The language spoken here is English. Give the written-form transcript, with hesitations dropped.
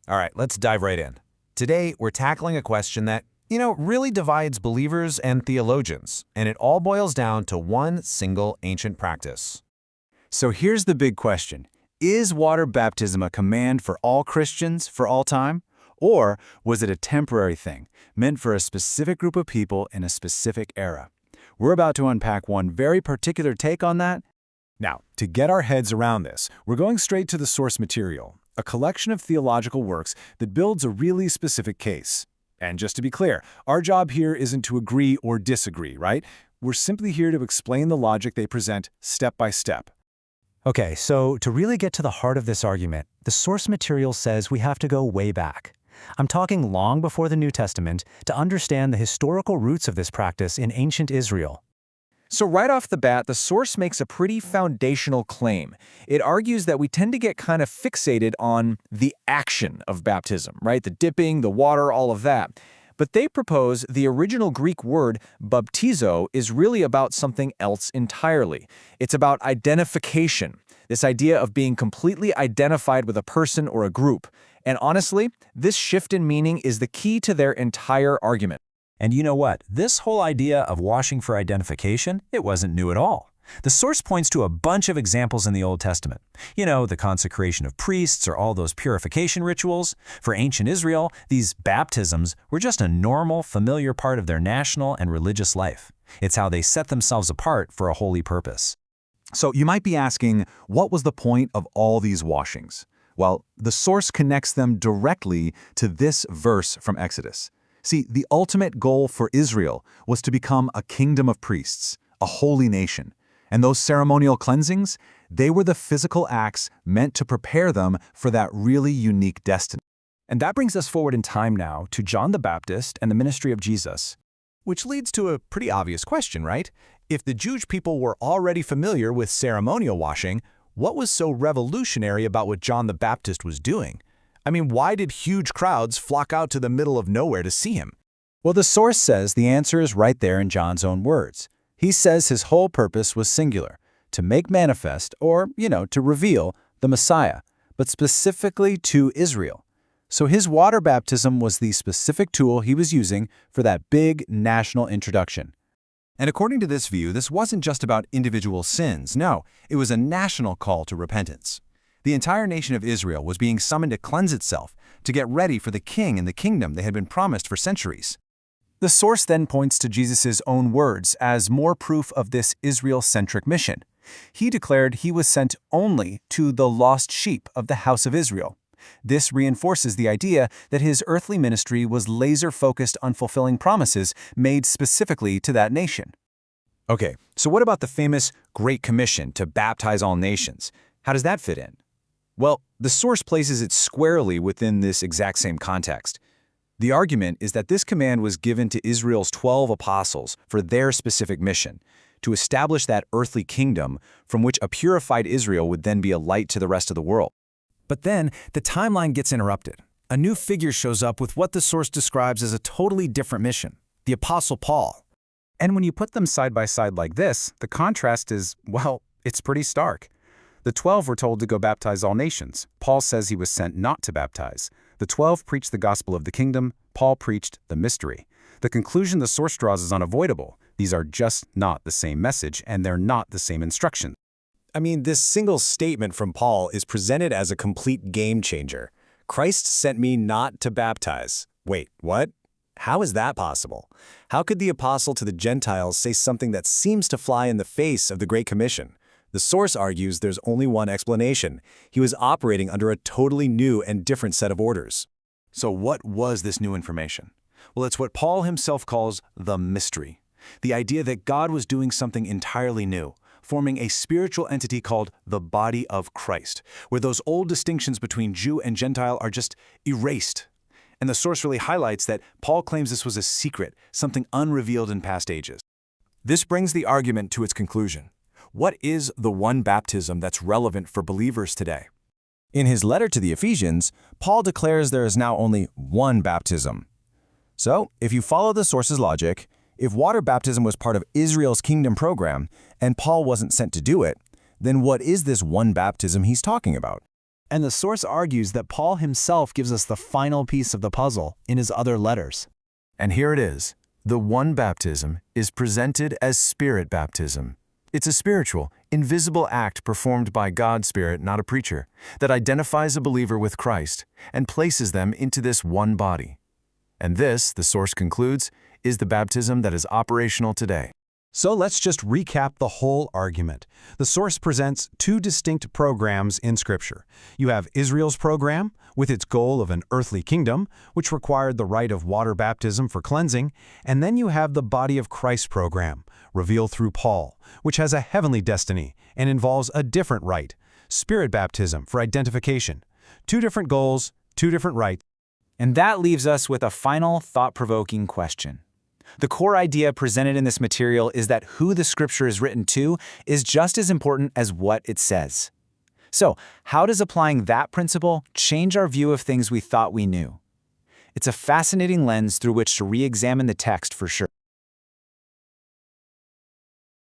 All right, let's dive right in. Today, we're tackling a question that, really divides believers and theologians, and it all boils down to one single ancient practice. So here's the big question. Is water baptism a command for all Christians for all time? Or was it a temporary thing, meant for a specific group of people in a specific era? We're about to unpack one very particular take on that. Now, to get our heads around this, we're going straight to the source material, a collection of theological works that builds a really specific case. And just to be clear, our job here isn't to agree or disagree, right? We're simply here to explain the logic they present step by step. Okay, so to really get to the heart of this argument, the source material says we have to go way back. I'm talking long before the New Testament to understand the historical roots of this practice in ancient Israel. So right off the bat, the source makes a pretty foundational claim. It argues that we tend to get kind of fixated on the action of baptism, right? The dipping, the water, all of that. But they propose the original Greek word baptizo is really about something else entirely. It's about identification, this idea of being completely identified with a person or a group. And honestly, this shift in meaning is the key to their entire argument. And you know what? This whole idea of washing for identification, it wasn't new at all. The source points to a bunch of examples in the Old Testament. The consecration of priests or all those purification rituals. For ancient Israel, these baptisms were just a normal, familiar part of their national and religious life. It's how they set themselves apart for a holy purpose. So you might be asking, what was the point of all these washings? Well, the source connects them directly to this verse from Exodus. See, the ultimate goal for Israel was to become a kingdom of priests, a holy nation. And those ceremonial cleansings, they were the physical acts meant to prepare them for that really unique destiny. And that brings us forward in time now to John the Baptist and the ministry of Jesus. Which leads to a pretty obvious question, right? If the Jewish people were already familiar with ceremonial washing, what was so revolutionary about what John the Baptist was doing? I mean, why did huge crowds flock out to the middle of nowhere to see him? Well, the source says the answer is right there in John's own words. He says his whole purpose was singular, to make manifest, or, to reveal, the Messiah, but specifically to Israel. So his water baptism was the specific tool he was using for that big national introduction. And according to this view, this wasn't just about individual sins. No, it was a national call to repentance. The entire nation of Israel was being summoned to cleanse itself, to get ready for the king and the kingdom they had been promised for centuries. The source then points to Jesus' own words as more proof of this Israel-centric mission. He declared he was sent only to the lost sheep of the house of Israel. This reinforces the idea that his earthly ministry was laser-focused on fulfilling promises made specifically to that nation. Okay, so what about the famous Great Commission to baptize all nations? How does that fit in? Well, the source places it squarely within this exact same context. The argument is that this command was given to Israel's 12 apostles for their specific mission, to establish that earthly kingdom from which a purified Israel would then be a light to the rest of the world. But then, the timeline gets interrupted. A new figure shows up with what the source describes as a totally different mission, the Apostle Paul. And when you put them side by side like this, the contrast is, well, it's pretty stark. The 12 were told to go baptize all nations. Paul says he was sent not to baptize. The 12 preached the gospel of the kingdom. Paul preached the mystery. The conclusion the source draws is unavoidable. These are just not the same message, and they're not the same instruction. I mean, this single statement from Paul is presented as a complete game changer. Christ sent me not to baptize. Wait, what? How is that possible? How could the apostle to the Gentiles say something that seems to fly in the face of the Great Commission? The source argues there's only one explanation. He was operating under a totally new and different set of orders. So what was this new information? Well, it's what Paul himself calls the mystery. The idea that God was doing something entirely new, forming a spiritual entity called the body of Christ, where those old distinctions between Jew and Gentile are just erased. And the source really highlights that Paul claims this was a secret, something unrevealed in past ages. This brings the argument to its conclusion. What is the one baptism that's relevant for believers today? In his letter to the Ephesians, Paul declares there is now only one baptism. So, if you follow the source's logic, if water baptism was part of Israel's kingdom program and Paul wasn't sent to do it, then what is this one baptism he's talking about? And the source argues that Paul himself gives us the final piece of the puzzle in his other letters. And here it is. The one baptism is presented as Spirit baptism. It's a spiritual, invisible act performed by God's Spirit, not a preacher, that identifies a believer with Christ and places them into this one body. And this, the source concludes, is the baptism that is operational today. So let's just recap the whole argument. The source presents two distinct programs in Scripture. You have Israel's program, with its goal of an earthly kingdom, which required the rite of water baptism for cleansing, and then you have the body of Christ program, revealed through Paul, which has a heavenly destiny and involves a different rite, Spirit baptism for identification. Two different goals, two different rites. And that leaves us with a final thought-provoking question. The core idea presented in this material is that who the Scripture is written to is just as important as what it says. So, how does applying that principle change our view of things we thought we knew? It's a fascinating lens through which to re-examine the text for sure.